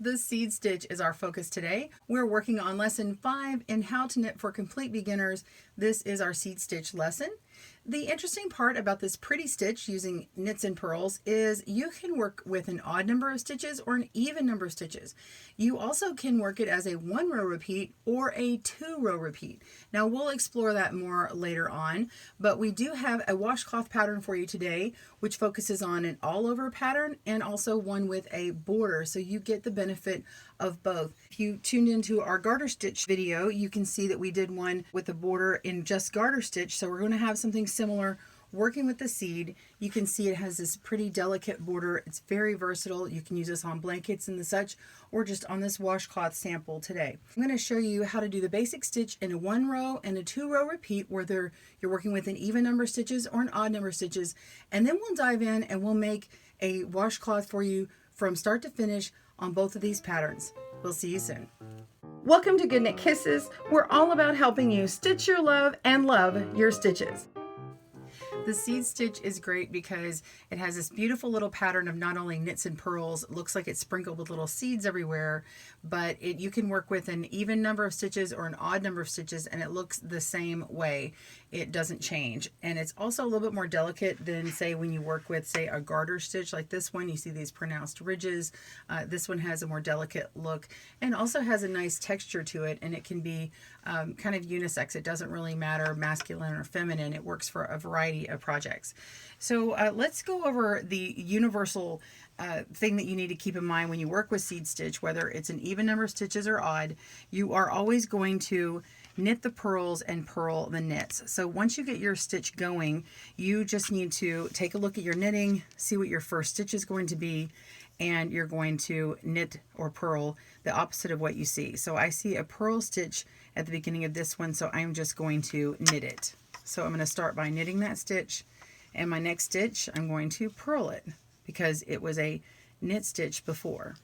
The seed stitch is our focus today. We're working on lesson 5 in how to knit for complete beginners. This is our seed stitch lesson. The interesting part about this pretty stitch using knits and purls is you can work with an odd number of stitches or an even number of stitches. You also can work it as a 1-row repeat or a 2-row repeat. Now we'll explore that more later on, but we do have a washcloth pattern for you today which focuses on an all over pattern and also one with a border, so you get the benefit of both. If you tuned into our garter stitch video, you can see that we did one with the border in just garter stitch, so we're going to have something similar working with the seed. You can see it has this pretty delicate border. It's very versatile. You can use this on blankets and the such, or just on this washcloth sample today. I'm going to show you how to do the basic stitch in a 1-row and a 2-row repeat, whether you're working with an even number of stitches or an odd number of stitches, and then we'll dive in and we'll make a washcloth for you from start to finish on both of these patterns. We'll see you soon. Welcome to Good Knit Kisses. We're all about helping you stitch your love and love your stitches. The seed stitch is great because it has this beautiful little pattern of not only knits and purls, it looks like it's sprinkled with little seeds everywhere, but you can work with an even number of stitches or an odd number of stitches and it looks the same way. It doesn't change. And it's also a little bit more delicate than, say, when you work with, say, a garter stitch like this one. You see these pronounced ridges. This one has a more delicate look and also has a nice texture to it, and it can be kind of unisex. It doesn't really matter masculine or feminine. It works for a variety of projects. So let's go over the universal thing that you need to keep in mind when you work with seed stitch, whether it's an even number of stitches or odd. You are always going to knit the purls and purl the knits. So once you get your stitch going, you just need to take a look at your knitting, see what your first stitch is going to be, and you're going to knit or purl the opposite of what you see. So I see a purl stitch at the beginning of this one, so I'm just going to knit it. So I'm going to start by knitting that stitch, and my next stitch I'm going to purl it because it was a knit stitch before.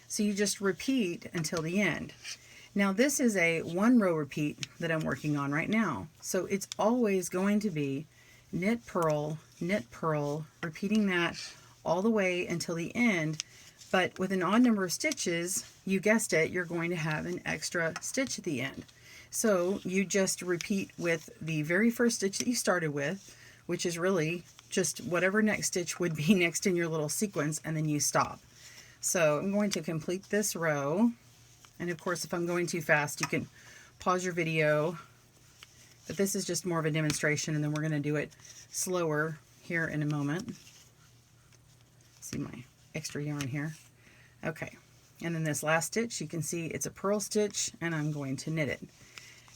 So you just repeat until the end. Now this is a 1-row repeat that I'm working on right now, so it's always going to be knit, purl, repeating that all the way until the end. But with an odd number of stitches, you guessed it, you're going to have an extra stitch at the end. So you just repeat with the very first stitch that you started with, which is really just whatever next stitch would be next in your little sequence, and then you stop. So I'm going to complete this row, and of course if I'm going too fast you can pause your video, but this is just more of a demonstration, and then we're going to do it slower here in a moment. See my extra yarn here. Okay, and then this last stitch, you can see it's a purl stitch, and I'm going to knit it.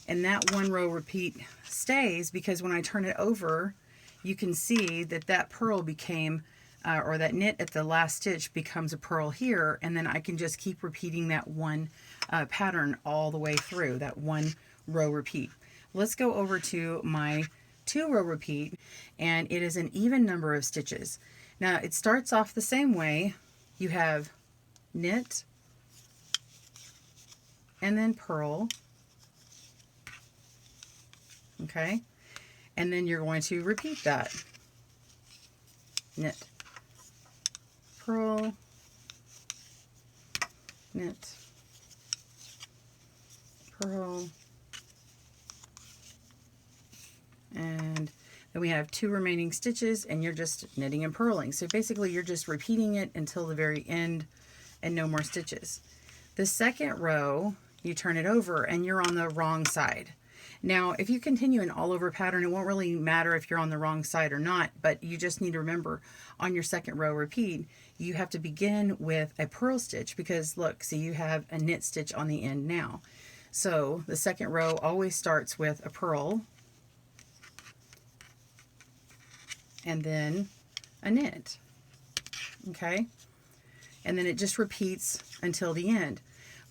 And that 1-row repeat stays because when I turn it over, you can see that that purl became, or that knit at the last stitch becomes a purl here, and then I can just keep repeating that one pattern all the way through, that 1-row repeat. Let's go over to my 2-row repeat, and it is an even number of stitches. Now it starts off the same way. You have knit, and then purl, okay, and then you're going to repeat that. Knit, purl, knit, purl, and then we have 2 remaining stitches, and you're just knitting and purling. So basically you're just repeating it until the very end and no more stitches. The second row, you turn it over and you're on the wrong side. Now if you continue an all over pattern, it won't really matter if you're on the wrong side or not, but you just need to remember on your second row repeat, you have to begin with a purl stitch because look, see, you have a knit stitch on the end now. So the second row always starts with a purl, and then a knit, okay? And then it just repeats until the end.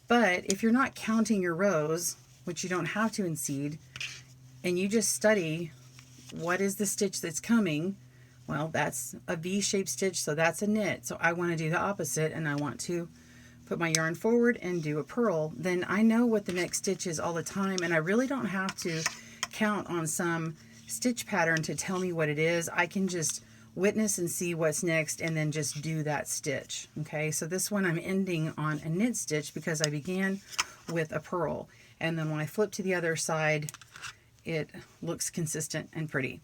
But if you're not counting your rows, which you don't have to in seed, and you just study what is the stitch that's coming, well, that's a V-shaped stitch, so that's a knit. So I want to do the opposite, and I want to put my yarn forward and do a purl. Then I know what the next stitch is all the time, and I really don't have to count on some stitch pattern to tell me what it is. I can just witness and see what's next and then just do that stitch. Okay, so this one I'm ending on a knit stitch because I began with a purl, and then when I flip to the other side it looks consistent and pretty.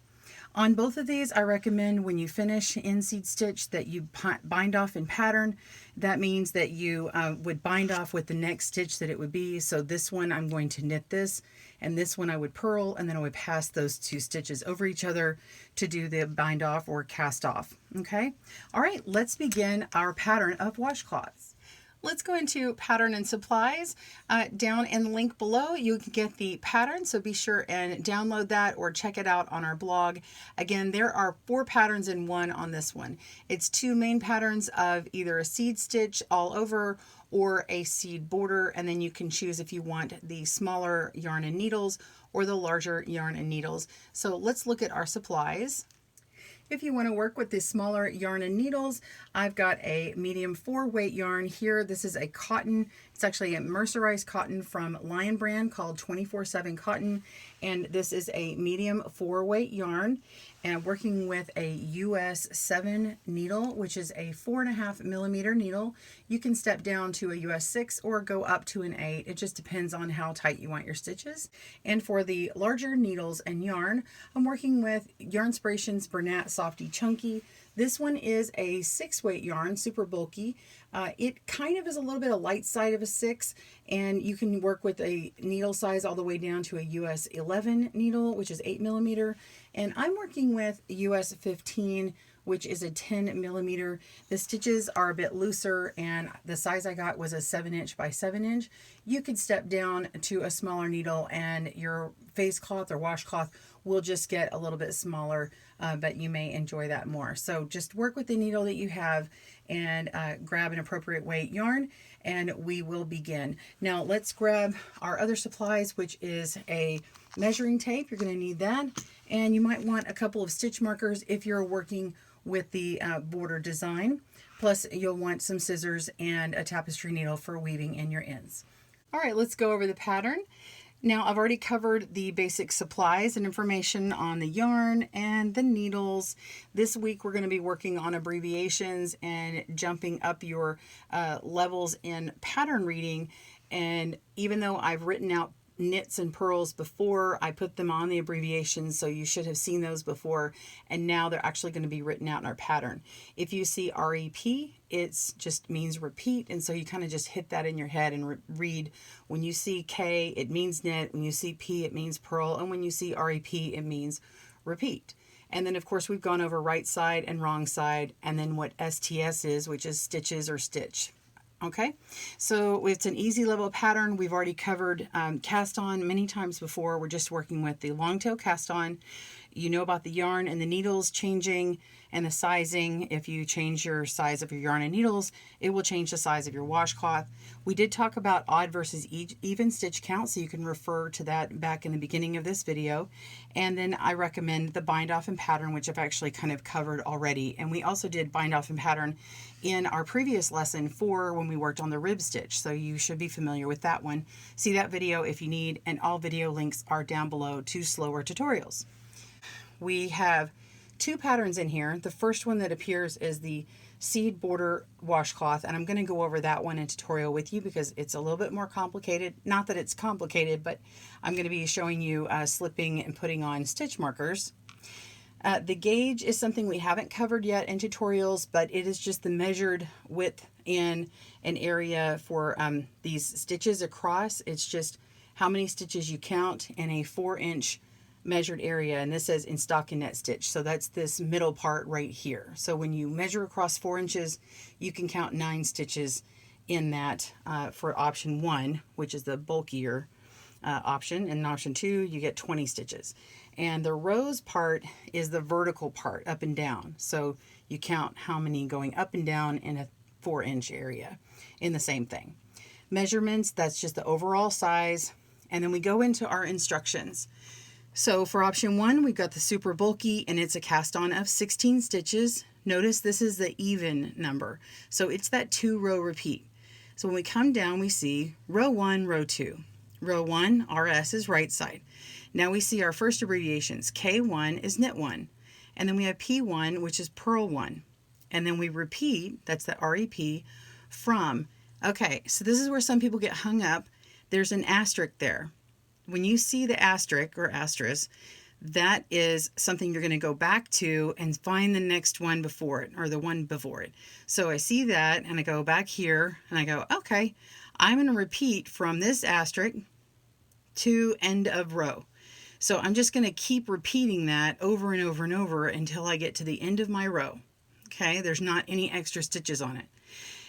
On both of these, I recommend when you finish in seed stitch that you bind off in pattern. That means that you would bind off with the next stitch that it would be. So this one I'm going to knit this, and this one I would purl, and then I would pass those two stitches over each other to do the bind off or cast off. Okay, all right, let's begin our pattern of washcloths. Let's go into pattern and supplies. Down in the link below, you can get the pattern, so be sure and download that or check it out on our blog. Again, there are 4 patterns in one on this one. It's 2 main patterns of either a seed stitch all over or a seed border, and then you can choose if you want the smaller yarn and needles or the larger yarn and needles. So let's look at our supplies. If you want to work with the smaller yarn and needles, I've got a medium 4 weight yarn here. This is a cotton. It's actually a mercerized cotton from Lion brand called 24/7 cotton. And this is a medium 4 weight yarn. And I'm working with a US 7 needle, which is a 4.5 millimeter needle. You can step down to a US 6 or go up to an 8. It just depends on how tight you want your stitches. And for the larger needles and yarn, I'm working with Yarnspirations Bernat Softy Chunky. This one is a 6 weight yarn, super bulky. It kind of is a little bit of light side of a 6, and you can work with a needle size all the way down to a US 11 needle, which is 8 millimeter. And I'm working with US 15, which is a 10 millimeter. The stitches are a bit looser, and the size I got was a 7" by 7". You could step down to a smaller needle and your face cloth or washcloth will just get a little bit smaller, but you may enjoy that more. So just work with the needle that you have and grab an appropriate weight yarn, and we will begin. Now let's grab our other supplies, which is a measuring tape. You're going to need that, and you might want a couple of stitch markers if you're working with the border design. Plus you'll want some scissors and a tapestry needle for weaving in your ends. All right, let's go over the pattern. Now I've already covered the basic supplies and information on the yarn and the needles. This week we're going to be working on abbreviations and jumping up your levels in pattern reading. And even though I've written out knits and purls before, I put them on the abbreviations, so you should have seen those before, and now they're actually going to be written out in our pattern. If you see REP, it just means repeat, and so you kind of just hit that in your head and read. When you see K, it means knit. When you see P, it means purl, and when you see REP, it means repeat. And then of course we've gone over right side and wrong side, and then what STS is, which is stitches or stitch. Okay, so it's an easy level pattern. We've already covered cast on many times before. We're just working with the long tail cast on. You know about the yarn and the needles changing and the sizing. If you change your size of your yarn and needles, it will change the size of your washcloth. We did talk about odd versus even stitch count, so you can refer to that back in the beginning of this video. And then I recommend the bind off and pattern, which I've actually kind of covered already. And we also did bind off and pattern in our previous lesson 4 when we worked on the rib stitch, so you should be familiar with that one. See that video if you need, and all video links are down below to slower tutorials. We have 2 patterns in here. The first one that appears is the seed border washcloth, and I'm going to go over that one in tutorial with you because it's a little bit more complicated. Not that it's complicated, but I'm going to be showing you slipping and putting on stitch markers. The gauge is something we haven't covered yet in tutorials, but it is just the measured width in an area for these stitches across. It's just how many stitches you count in a 4-inch measured area, and this says in stockinette stitch, so that's this middle part right here. So when you measure across 4 inches, you can count 9 stitches in that for option 1, which is the bulkier option, and in option 2 you get 20 stitches. And the rows part is the vertical part, up and down, so you count how many going up and down in a 4-inch area in the same thing. Measurements, that's just the overall size, and then we go into our instructions. So for option 1, we've got the super bulky, and it's a cast on of 16 stitches. Notice this is the even number, so it's that 2-row repeat. So when we come down, we see row 1, row 2. Row 1, RS is right side. Now we see our first abbreviations. K1 is knit 1, And then we have P1, which is purl 1. And then we repeat, that's the REP, from. Okay, so this is where some people get hung up. There's an asterisk there. When you see the asterisk or asterisk, that is something you're going to go back to and find the next one before it, or the one before it. So I see that and I go back here and I go, okay, I'm going to repeat from this asterisk to end of row. So I'm just going to keep repeating that over and over and over until I get to the end of my row. Okay, there's not any extra stitches on it.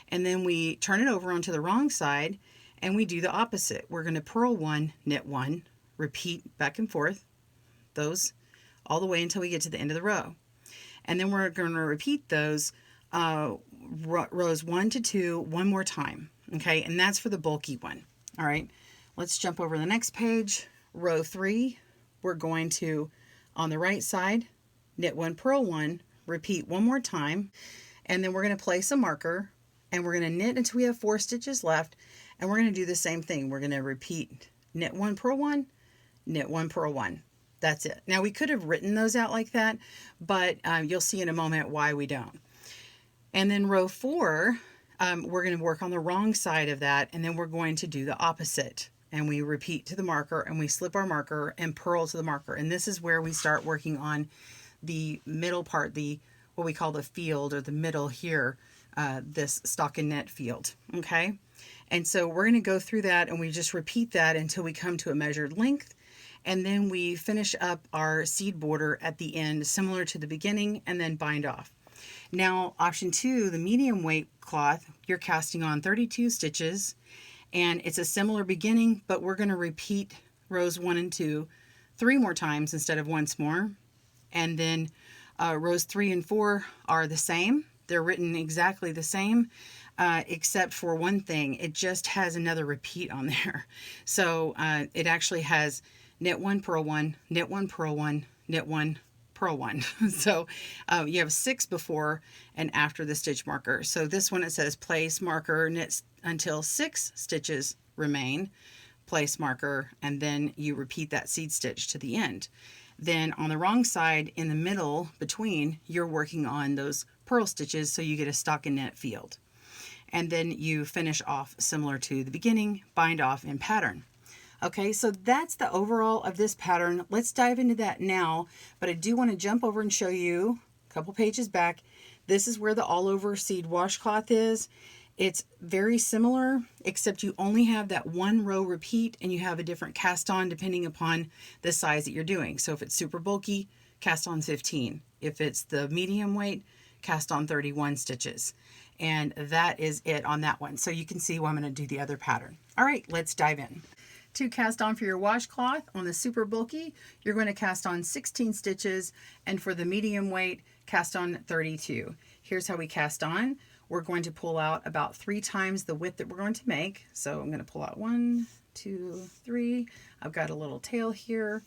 And then we turn it over onto the wrong side and we do the opposite. We're going to purl 1, knit 1, repeat back and forth those all the way until we get to the end of the row. And then we're going to repeat those rows 1 to 2 one more time. Okay, and that's for the bulky one. All right, let's jump over to the next page. Row 3, we're going to, on the right side, knit 1, purl 1, repeat one more time, and then we're going to place a marker and we're going to knit until we have 4 stitches left, and we're going to do the same thing. We're going to repeat knit 1, purl 1, knit 1, purl 1. That's it. Now we could have written those out like that, but you'll see in a moment why we don't. And then row 4, we're going to work on the wrong side of that, and then we're going to do the opposite. And we repeat to the marker and we slip our marker and purl to the marker. And this is where we start working on the middle part, what we call the field, or the middle here, this stockinette field. Okay, and so we're going to go through that and we just repeat that until we come to a measured length, and then we finish up our seed border at the end similar to the beginning, and then bind off. Now option 2, the medium weight cloth, you're casting on 32 stitches, and it's a similar beginning, but we're going to repeat rows 1 and 2 3 more times instead of once more. And then rows 3 and 4 are the same. They're written exactly the same, except for one thing. It just has another repeat on there. So it actually has knit 1, purl 1, knit 1, purl 1, knit 1, purl 1. So you have 6 before and after the stitch marker. So this one, it says place marker, knit until 6 stitches remain, place marker, and then you repeat that seed stitch to the end. Then on the wrong side, in the middle between, you're working on those purl stitches, so you get a stockinette field. And then you finish off similar to the beginning, bind off in pattern. Okay, so that's the overall of this pattern. Let's dive into that now, but I do want to jump over and show you a couple pages back. This is where the all over seed washcloth is. It's very similar, except you only have that one row repeat and you have a different cast on depending upon the size that you're doing. So if it's super bulky, cast on 15. If it's the medium weight, cast on 31 stitches. And that is it on that one. So you can see why I'm going to do the other pattern. All right, let's dive in. To cast on for your washcloth, on the super bulky, you're going to cast on 16 stitches, and for the medium weight, cast on 32. Here's how we cast on. We're going to pull out about 3 times the width that we're going to make. So I'm going to pull out 1, 2, 3. I've got a little tail here,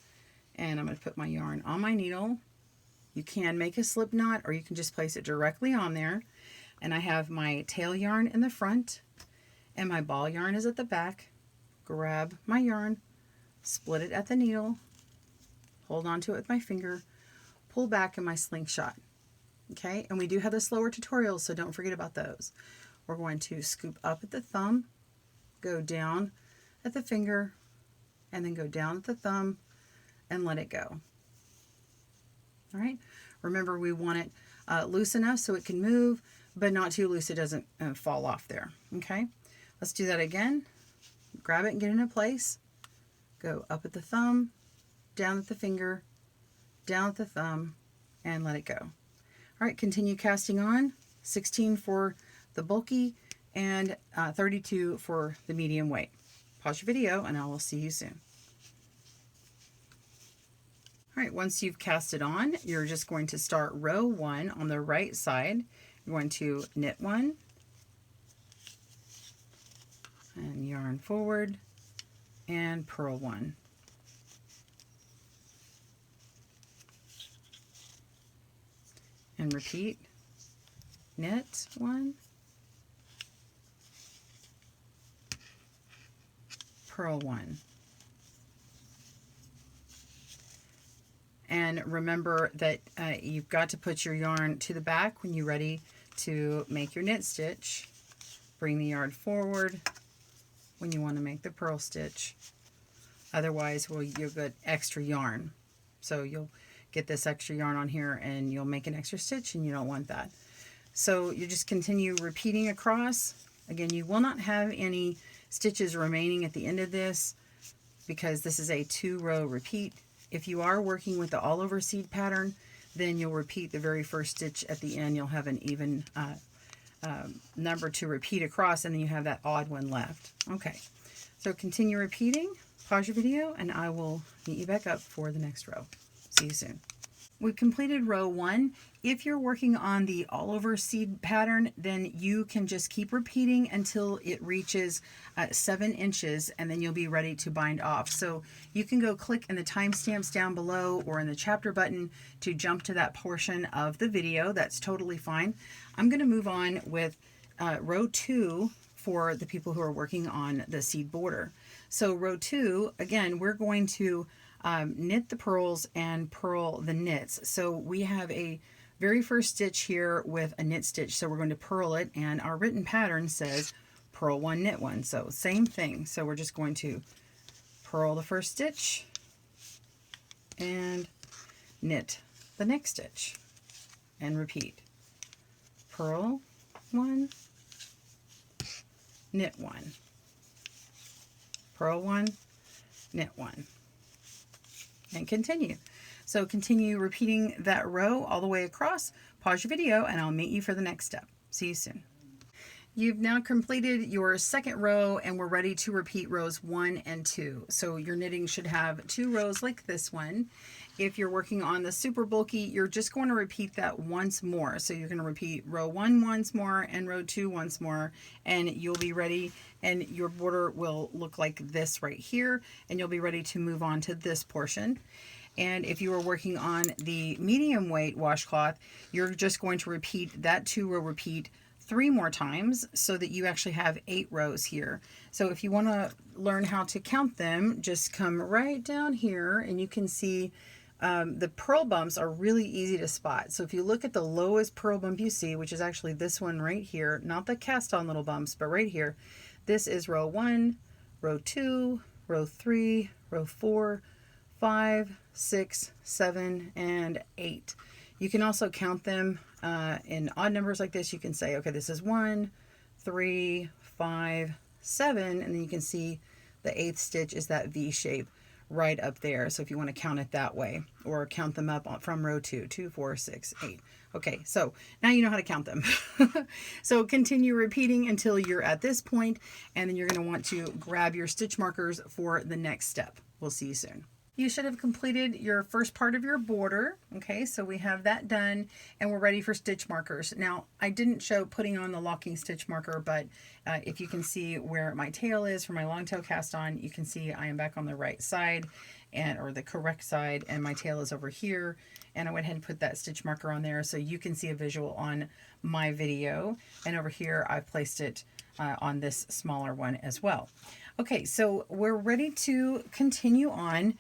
and I'm going to put my yarn on my needle. You can make a slip knot, or you can just place it directly on there. And I have my tail yarn in the front, and my ball yarn is at the back. Grab my yarn, split it at the needle, hold on to it with my finger, pull back in my slingshot. Okay, and we do have the slower tutorials, so don't forget about those. We're going to scoop up at the thumb, go down at the finger, and then go down at the thumb and let it go. All right, remember we want it loose enough so it can move, but not too loose it doesn't fall off there. Okay, let's do that again. Grab it and get it in place. Go up at the thumb, down at the finger, down at the thumb, and let it go. All right, continue casting on. 16 for the bulky and 32 for the medium weight. Pause your video and I will see you soon. All right, once you've cast it on, you're just going to start row 1 on the right side. You're going to knit 1, and yarn forward and purl 1. And repeat, knit 1, purl 1. And remember that you've got to put your yarn to the back when you're ready to make your knit stitch. Bring the yarn forward when you want to make the purl stitch. Otherwise, well, you'll get extra yarn. So you'll get this extra yarn on here and you'll make an extra stitch, and you don't want that. So you just continue repeating across. Again, you will not have any stitches remaining at the end of this because this is a 2-row repeat. If you are working with the all over seed pattern, then you'll repeat the very first stitch at the end. You'll have an even number to repeat across, and then you have that odd one left. Okay, so continue repeating. Pause your video, and I will meet you back up for the next row. See you soon. We've completed row 1. If you're working on the all over seed pattern, then you can just keep repeating until it reaches 7 inches, and then you'll be ready to bind off. So you can go click in the timestamps down below or in the chapter button to jump to that portion of the video. That's totally fine. I'm going to move on with row 2 for the people who are working on the seed border. So row 2, again, we're going to knit the purls and purl the knits. So we have a very first stitch here with a knit stitch, so we're going to purl it, and our written pattern says purl 1, knit 1. So same thing. So we're just going to purl the first stitch and knit the next stitch and repeat. Purl 1, knit 1, purl 1, knit 1, and continue. So continue repeating that row all the way across. Pause your video, and I'll meet you for the next step. See you soon. You've now completed your second row, and we're ready to repeat rows 1 and 2. So your knitting should have 2 rows like this one. If you're working on the super bulky, you're just going to repeat that once more. So you're going to repeat row 1 once more and row 2 once more, and you'll be ready, and your border will look like this right here, and you'll be ready to move on to this portion. And if you are working on the medium weight washcloth, you're just going to repeat that 2-row repeat 3 more times so that you actually have 8 rows here. So if you want to learn how to count them, just come right down here, and you can see the purl bumps are really easy to spot. So if you look at the lowest purl bump you see, which is actually this one right here, not the cast-on little bumps, but right here, this is row 1, row 2, row 3, row 4, 5, 6, 7, and 8. You can also count them in odd numbers like this. You can say, okay, this is 1, 3, 5, 7, and then you can see the 8th stitch is that V shape right up there. So if you want to count it that way, or count them up from row 2, 2, 4, 6, 8. Okay, so now you know how to count them. So continue repeating until you're at this point, and then you're going to want to grab your stitch markers for the next step. We'll see you soon. You should have completed your first part of your border. Okay, so we have that done, and we're ready for stitch markers. Now, I didn't show putting on the locking stitch marker, but if you can see where my tail is for my long tail cast on, you can see I am back on the right side, or the correct side, and my tail is over here. And I went ahead and put that stitch marker on there so you can see a visual on my video. And over here, I've placed it on this smaller one as well. Okay, so we're ready to continue on.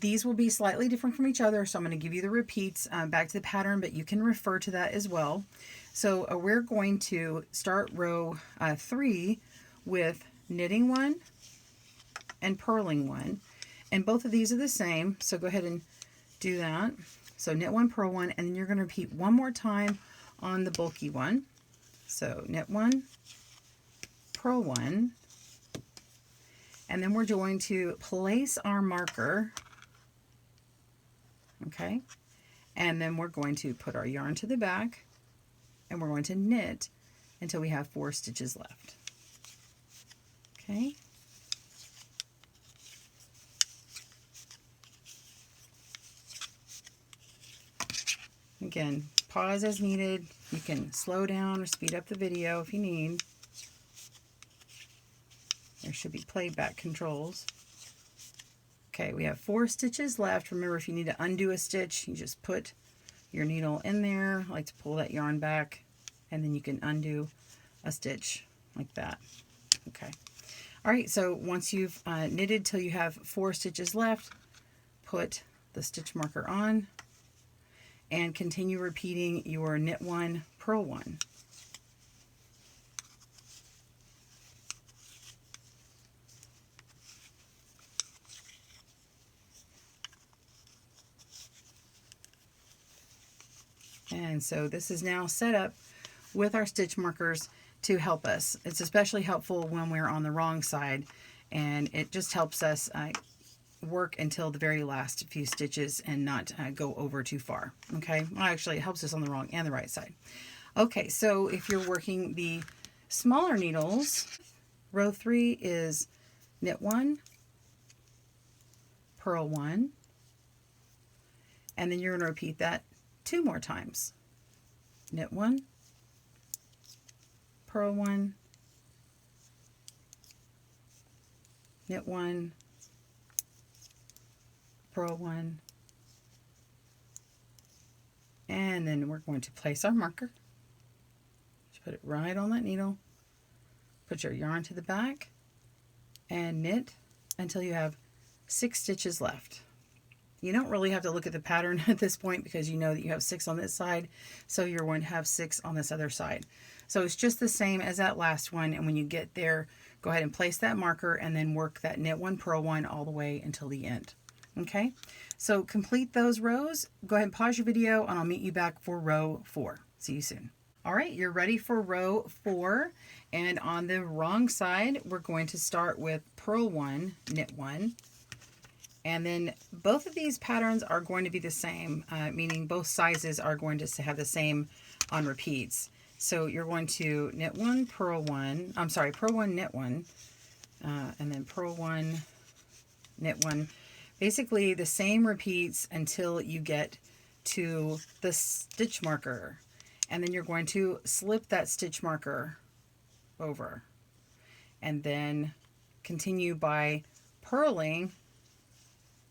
These will be slightly different from each other, so I'm going to give you the repeats back to the pattern, but you can refer to that as well. So we're going to start row 3 with knitting 1 and purling 1, and both of these are the same, so go ahead and do that. So knit 1, purl 1, and then you're going to repeat one more time on the bulky one. So knit 1, purl 1, and then we're going to place our marker, okay, and then we're going to put our yarn to the back, and we're going to knit until we have 4 stitches left. Okay. Again, pause as needed. You can slow down or speed up the video if you need. There should be playback controls. Okay, we have 4 stitches left. Remember, if you need to undo a stitch, you just put your needle in there. I like to pull that yarn back, and then you can undo a stitch like that. Okay. All right, so once you've knitted till you have 4 stitches left, put the stitch marker on, and continue repeating your knit 1, purl 1. And so this is now set up with our stitch markers to help us. It's especially helpful when we're on the wrong side, and it just helps us work until the very last few stitches and not go over too far. Okay, well, actually it helps us on the wrong and the right side. Okay, so if you're working the smaller needles, row 3 is knit 1, purl 1, and then you're going to repeat that 2 more times. Knit 1, purl 1, knit 1, purl 1, and then we're going to place our marker. Just put it right on that needle. Put your yarn to the back and knit until you have 6 stitches left. You don't really have to look at the pattern at this point because you know that you have 6 on this side, so you're going to have 6 on this other side. So it's just the same as that last one, and when you get there, go ahead and place that marker and then work that knit 1, purl 1 all the way until the end. Okay, so complete those rows. Go ahead and pause your video and I'll meet you back for row 4. See you soon. All right, you're ready for row 4, and on the wrong side, we're going to start with purl 1, knit 1. And then both of these patterns are going to be the same, meaning both sizes are going to have the same on repeats. So you're going to knit 1, purl 1, purl 1, knit 1, and then purl 1, knit 1. Basically the same repeats until you get to the stitch marker. And then you're going to slip that stitch marker over. And then continue by purling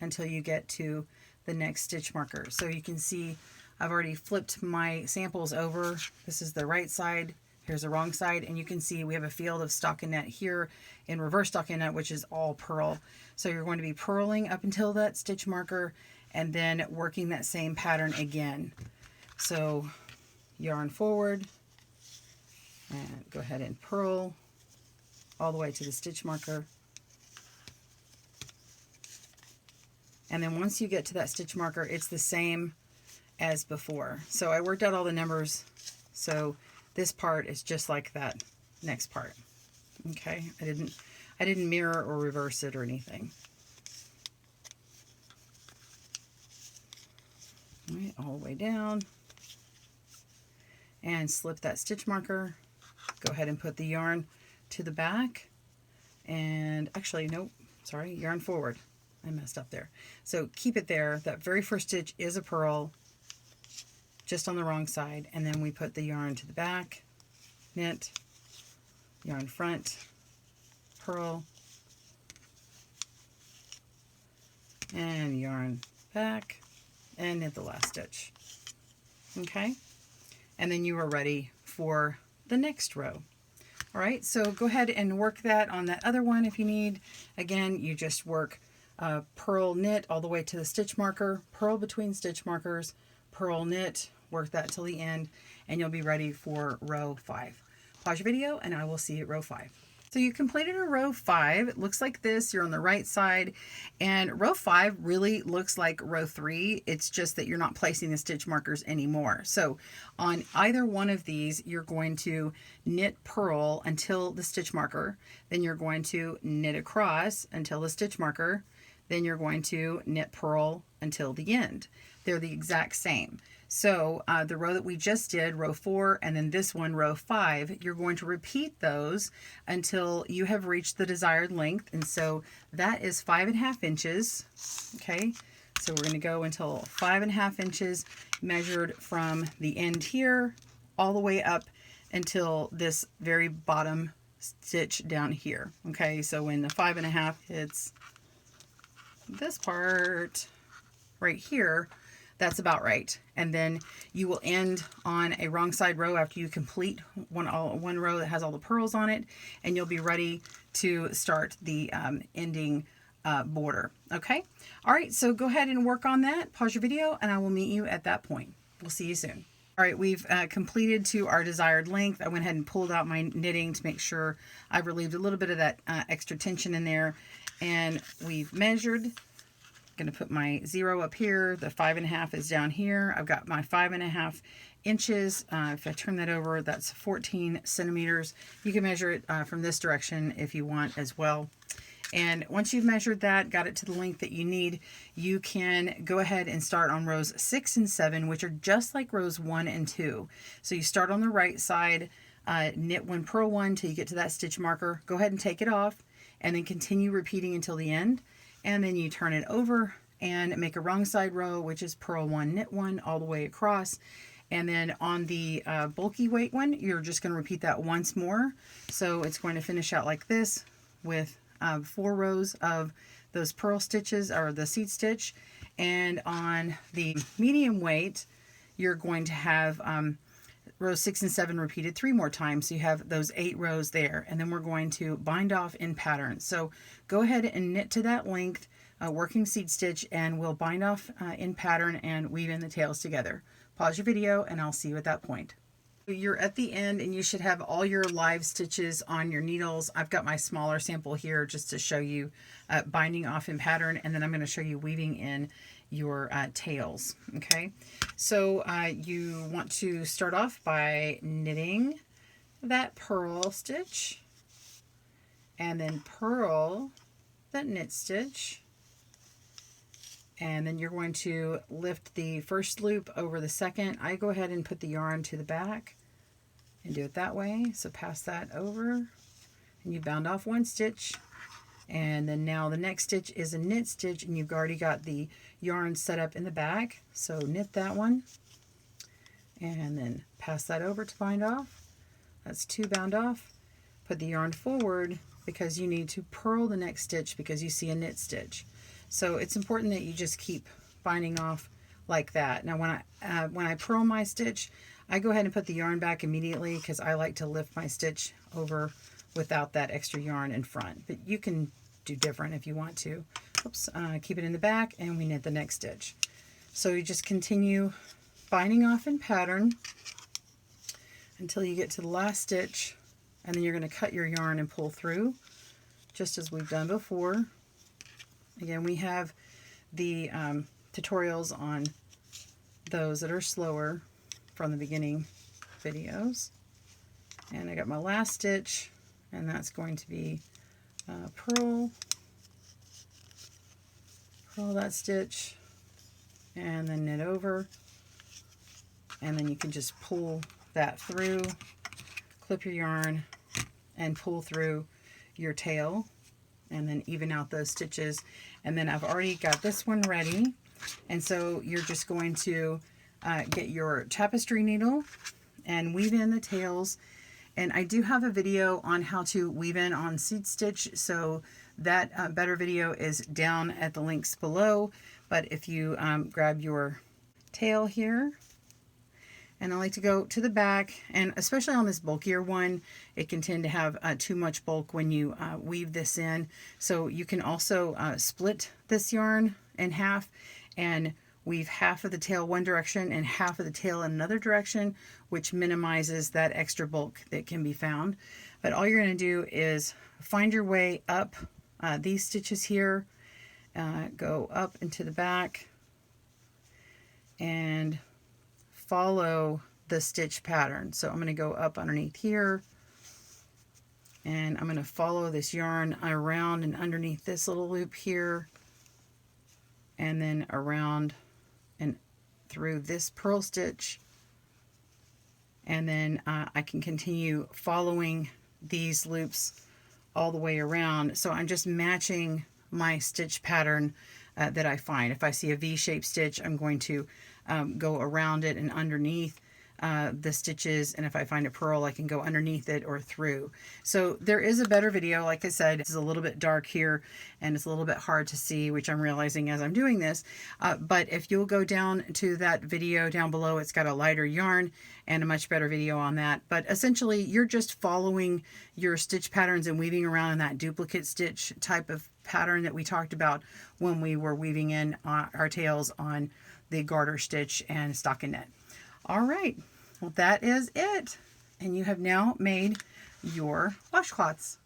until you get to the next stitch marker. So you can see I've already flipped my samples over. This is the right side, here's the wrong side, and you can see we have a field of stockinette here in reverse stockinette, which is all purl. So you're going to be purling up until that stitch marker and then working that same pattern again. So yarn forward and go ahead and purl all the way to the stitch marker. And then once you get to that stitch marker, it's the same as before. So I worked out all the numbers, so this part is just like that next part. Okay, I didn't mirror or reverse it or anything. All right, all the way down, and slip that stitch marker. Go ahead and put the yarn to the back, and actually, nope, sorry, yarn forward. I messed up there. So keep it there. That very first stitch is a purl, just on the wrong side, and then we put the yarn to the back, knit, yarn front, purl, and yarn back, and knit the last stitch. Okay, and then you are ready for the next row. All right, so go ahead and work that on that other one if you need. Again, you just work purl, knit all the way to the stitch marker, purl between stitch markers, purl, knit, work that till the end, and you'll be ready for row 5. Pause your video and I will see you at row 5. So you completed a row 5. It looks like this. You're on the right side, and row 5 really looks like row 3. It's just that you're not placing the stitch markers anymore. So on either one of these, you're going to knit purl until the stitch marker, then you're going to knit across until the stitch marker, then you're going to knit purl until the end. They're the exact same. So the row that we just did, row 4, and then this one, row 5, you're going to repeat those until you have reached the desired length. And so that is 5.5 inches. Okay, so we're going to go until 5.5 inches measured from the end here all the way up until this very bottom stitch down here. Okay, so when the 5.5 hits this part right here, that's about right. And then you will end on a wrong side row after you complete one row that has all the purls on it, and you'll be ready to start the ending border. Okay. All right. So go ahead and work on that. Pause your video and I will meet you at that point. We'll see you soon. All right, we've completed to our desired length. I went ahead and pulled out my knitting to make sure I've relieved a little bit of that extra tension in there. And we've measured. I'm going to put my 0 up here. The 5.5 is down here. I've got my 5.5 inches. If I turn that over, that's 14 centimeters. You can measure it from this direction if you want as well. And once you've measured that, got it to the length that you need, you can go ahead and start on rows 6 and 7, which are just like rows 1 and 2. So you start on the right side, knit 1, purl 1 till you get to that stitch marker. Go ahead and take it off and then continue repeating until the end. And then you turn it over and make a wrong side row, which is purl 1, knit 1 all the way across. And then on the bulky weight one, you're just going to repeat that once more. So it's going to finish out like this with 4 rows of those purl stitches or the seed stitch. And on the medium weight, you're going to have rows 6 and 7 repeated 3 more times. So you have those 8 rows there. And then we're going to bind off in pattern. So go ahead and knit to that length, working seed stitch, and we'll bind off in pattern and weave in the tails together. Pause your video and I'll see you at that point. You're at the end and you should have all your live stitches on your needles. I've got my smaller sample here just to show you binding off in pattern, and then I'm going to show you weaving in your tails. Okay, so you want to start off by knitting that purl stitch and then purl that knit stitch. And then you're going to lift the first loop over the second. I go ahead and put the yarn to the back and do it that way. So pass that over and you bound off 1 stitch. And then now the next stitch is a knit stitch and you've already got the yarn set up in the back. So knit that one and then pass that over to bind off. That's 2 bound off. Put the yarn forward because you need to purl the next stitch because you see a knit stitch. So it's important that you just keep binding off like that. Now when I purl my stitch, I go ahead and put the yarn back immediately because I like to lift my stitch over without that extra yarn in front. But you can do different if you want to. Oops, keep it in the back and we knit the next stitch. So you just continue binding off in pattern until you get to the last stitch, and then you're going to cut your yarn and pull through just as we've done before. Again, we have the tutorials on those that are slower from the beginning videos. And I got my last stitch, and that's going to be purl that stitch, and then knit over. And then you can just pull that through, clip your yarn, and pull through your tail. And then even out those stitches. And then I've already got this one ready, and so you're just going to get your tapestry needle and weave in the tails. And I do have a video on how to weave in on seed stitch, so that better video is down at the links below. But if you grab your tail here, and I like to go to the back, and especially on this bulkier one, it can tend to have too much bulk when you weave this in. So you can also split this yarn in half and weave half of the tail one direction and half of the tail in another direction, which minimizes that extra bulk that can be found. But all you're going to do is find your way up these stitches here, go up into the back, and follow the stitch pattern. So I'm going to go up underneath here, and I'm going to follow this yarn around and underneath this little loop here, and then around and through this purl stitch, and then I can continue following these loops all the way around. So I'm just matching my stitch pattern that I find. If I see a V-shaped stitch, I'm going to go around it and underneath. the stitches, and if I find a purl, I can go underneath it or through. So there is a better video. Like I said, it's a little bit dark here and it's a little bit hard to see, which I'm realizing as I'm doing this. But if you'll go down to that video down below, it's got a lighter yarn and a much better video on that. But essentially, you're just following your stitch patterns and weaving around in that duplicate stitch type of pattern that we talked about when we were weaving in our tails on the garter stitch and stockinette. All right, well, that is it. And you have now made your washcloths.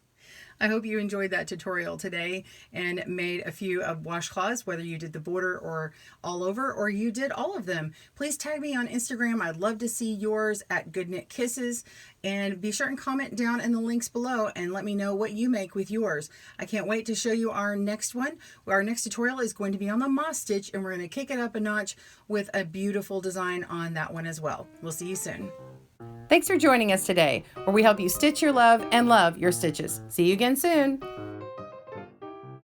I hope you enjoyed that tutorial today and made a few of washcloths, whether you did the border or all over, or you did all of them. Please tag me on Instagram. I'd love to see yours at GoodKnitKisses. And be sure and comment down in the links below and let me know what you make with yours. I can't wait to show you our next one. Our next tutorial is going to be on the moss stitch, and we're going to kick it up a notch with a beautiful design on that one as well. We'll see you soon. Thanks for joining us today, where we help you stitch your love and love your stitches. See you again soon.